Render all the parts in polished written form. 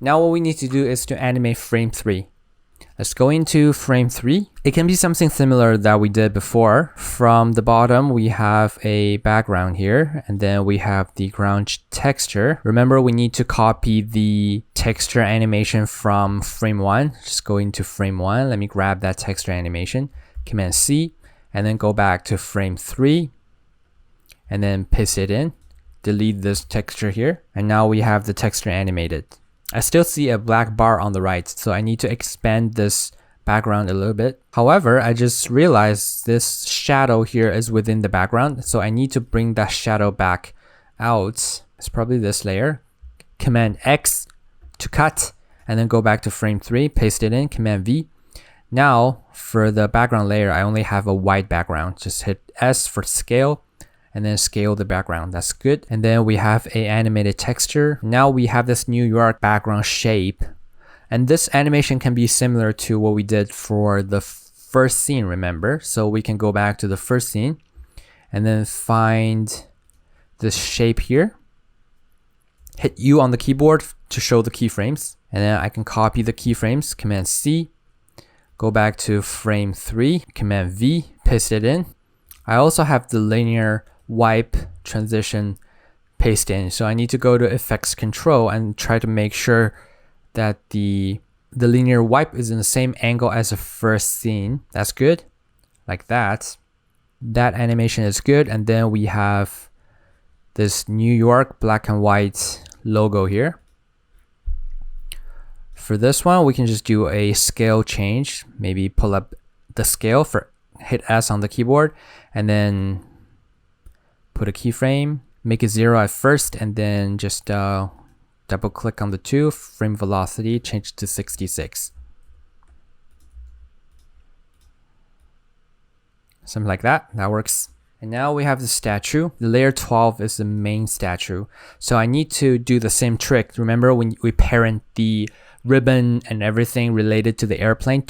Now what we need to do is to animate frame 3. Let's go into frame 3. It can be something similar that we did before. From the bottom, we have a background here, and then we have the ground texture. Remember, we need to copy the texture animation from frame 1. Just go into frame 1. Let me grab that texture animation. Command C, and then go back to frame 3, and then paste it in. Delete this texture here, and now we have the texture animated. I still see a black bar on the right, so I need to expand this background a little bit. However, I just realized this shadow here is within the background, so I need to bring that shadow back out. It's probably this layer. Command X to cut, and then go back to frame 3, paste it in, Command V. Now, for the background layer, I only have a white background. Just hit S for scale, and then scale the background. That's good. And then we have a animated texture. Now we have this New York background shape. And this animation can be similar to what we did for the first scene, remember? So we can go back to the first scene and then find this shape here. Hit U on the keyboard to show the keyframes. And then I can copy the keyframes, Command C. Go back to frame 3, Command V, paste it in. I also have the linear wipe transition paste in, so I need to go to effects control and try to make sure that the linear wipe is in the same angle as the first scene. That's good, like that. That animation is good. And then we have this New York black and white logo here. For this one, we can just do a scale change, maybe pull up the scale, for hit S on the keyboard, and then put a keyframe, make it 0 at first, and then just double click on the 2, frame velocity, change it to 66. Something like that. That works. And now we have the statue. The layer 12 is the main statue. So I need to do the same trick. Remember when we parent the ribbon and everything related to the airplane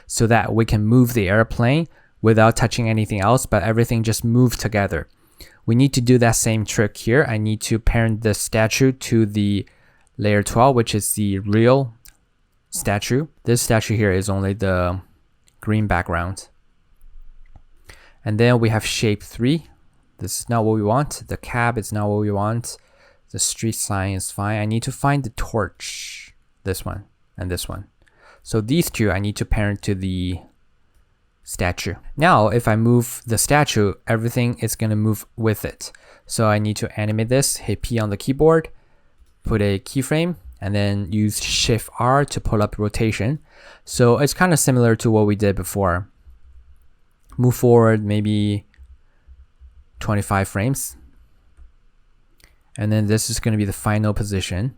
so that we can move the airplane without touching anything else, but everything just moves together. We need to do that same trick here. I need to parent the statue to the layer 12, which is the real statue. This statue here is only the green background. And then we have shape 3. This is not what we want. The cab is not what we want. The street sign is fine. I need to find the torch. This one and this one. So these two I need to parent to the statue. Now if I move the statue, everything is going to move with it. So I need to animate this, hit P on the keyboard, put a keyframe, and then use Shift R to pull up rotation. So it's kind of similar to what we did before. Move forward maybe 25 frames. And then this is going to be the final position.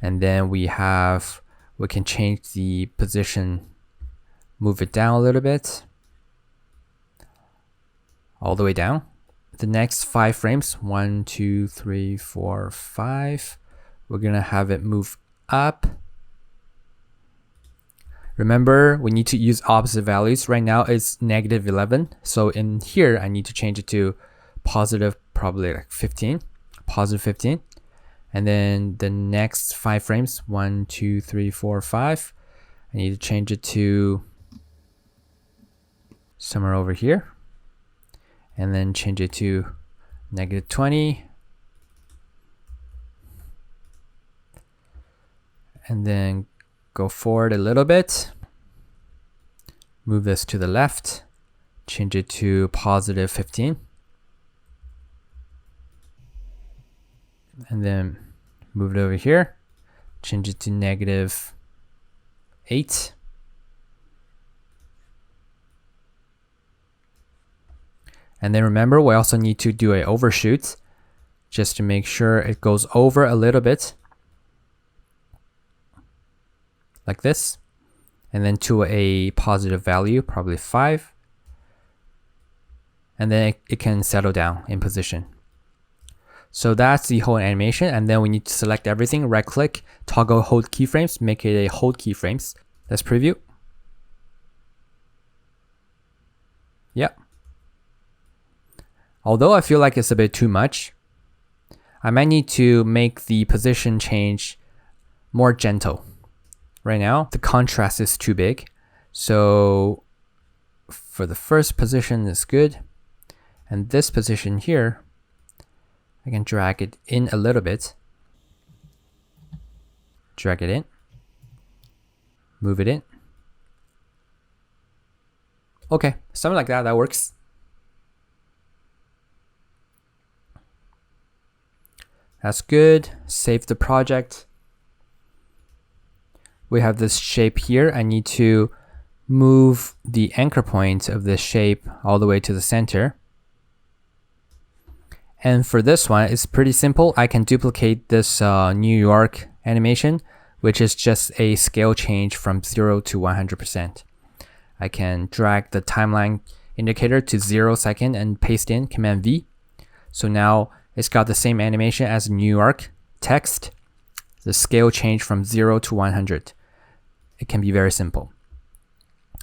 And then we can change the position, move it down a little bit, all the way down. The next 5 frames, 1, 2, 3, 4, 5, we're gonna have it move up. Remember, we need to use opposite values. Right now it's -11. So in here, I need to change it to positive, probably like 15, positive 15. And then the next 5 frames, 1, 2, 3, 4, 5, I need to change it to somewhere over here. And then change it to -20. And then go forward a little bit. Move this to the left. Change it to positive 15. And then move it over here. Change it to -8. And then remember, we also need to do an overshoot just to make sure it goes over a little bit. Like this. And then to a positive value, probably 5. And then it can settle down in position. So that's the whole animation. And then we need to select everything, right click, toggle hold keyframes, make it a hold keyframes. Let's preview. Yep. Although I feel like it's a bit too much, I might need to make the position change more gentle. Right now, the contrast is too big. So for the first position is good. And this position here, I can drag it in a little bit. Drag it in. Move it in. Okay, something like that works. That's good. Save the project. We have this shape here. I need to move the anchor point of this shape all the way to the center. And for this one, it's pretty simple. I can duplicate this New York animation, which is just a scale change from 0 to 100%. I can drag the timeline indicator to 0 second and paste in Command V. So now it's got the same animation as New York text. The scale change from 0 to 100. It can be very simple.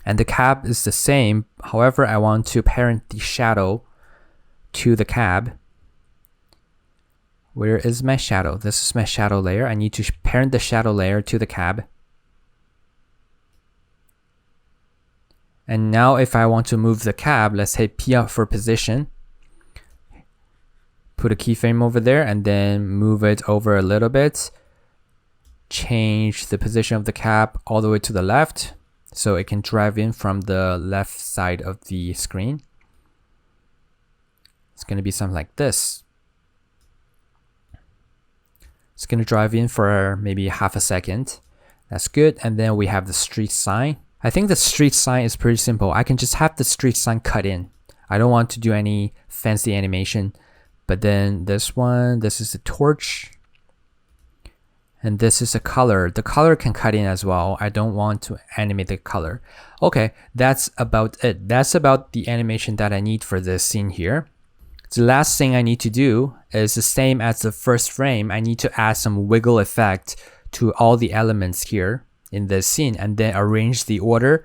And the cab is the same. However, I want to parent the shadow to the cab. Where is my shadow? This is my shadow layer. I need to parent the shadow layer to the cab. And now if I want to move the cab, let's hit P up for position. Put a keyframe over there and then move it over a little bit. Change the position of the cab all the way to the left so it can drive in from the left side of the screen. It's going to be something like this. It's going to drive in for maybe half a second. That's good. And then we have the street sign. I think the street sign is pretty simple. I can just have the street sign cut in. I don't want to do any fancy animation. But then this one, this is a torch. And this is a color. The color can cut in as well. I don't want to animate the color. Okay, that's about it. That's about the animation that I need for this scene here. The last thing I need to do is the same as the first frame. I need to add some wiggle effect to all the elements here in this scene and then arrange the order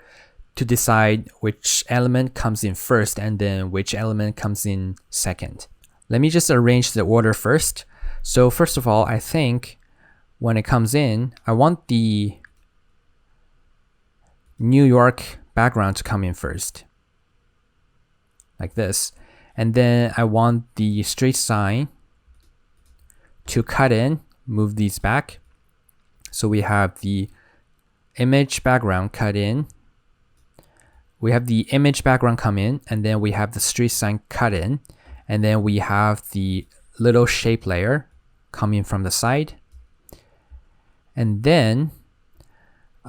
to decide which element comes in first and then which element comes in second. Let me just arrange the order first. So first of all, I think when it comes in, I want the New York background to come in first. Like this. And then I want the street sign to cut in, move these back. So we have the image background cut in. We have the image background come in, and then we have the street sign cut in. And then we have the little shape layer coming from the side. And then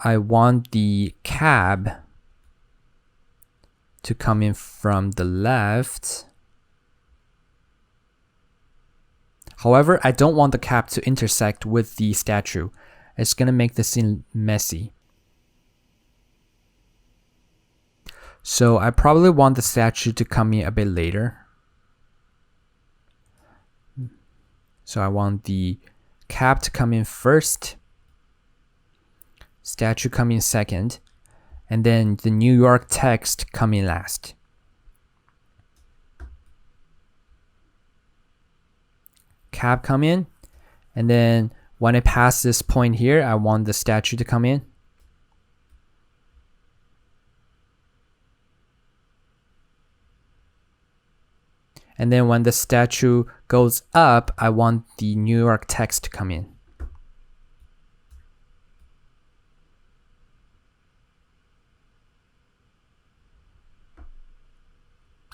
I want the cab to come in from the left. However, I don't want the cab to intersect with the statue. It's going to make the scene messy. So I probably want the statue to come in a bit later. So I want the cab to come in first. Statue come in second. And then the New York text come in last. Cab come in. And then when I pass this point here, I want the statue to come in. And then when the statue goes up, I want the New York text to come in.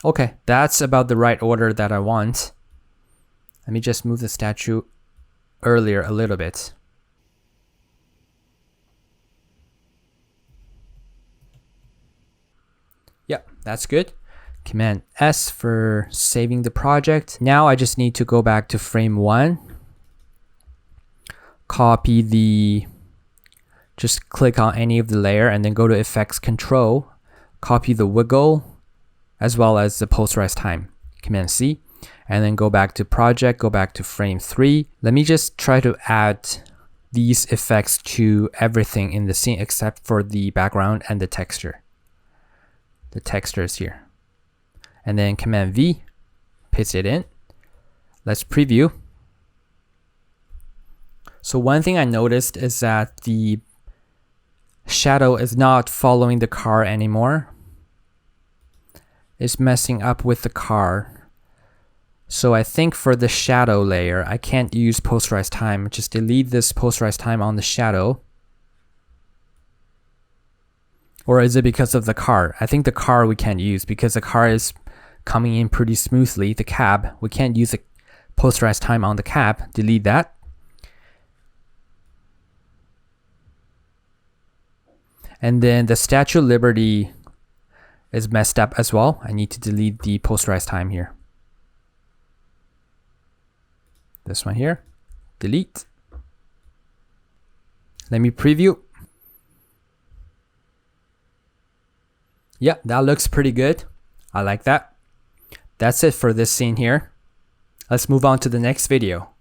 Okay, that's about the right order that I want. Let me just move the statue earlier a little bit. Yep, that's good. Command S for saving the project. Now I just need to go back to frame 1. Copy the, just click on any of the layer and then go to Effects Control. Copy the wiggle as well as the posterized time. Command C. And then go back to project, go back to frame 3. Let me just try to add these effects to everything in the scene except for the background and the texture. The texture is here. And then Command V, paste it in. Let's preview. So one thing I noticed is that the shadow is not following the car anymore. It's messing up with the car. So I think for the shadow layer, I can't use posterize time. Just delete this posterize time on the shadow. Or is it because of the car? I think the car we can't use because the car is coming in pretty smoothly. The cab, we can't use the posterize time on the cab. Delete that. And then the Statue of Liberty is messed up as well. I need to delete the posterized time here. This one here, delete. Let me preview. Yeah, that looks pretty good. I like that. That's it for this scene here. Let's move on to the next video.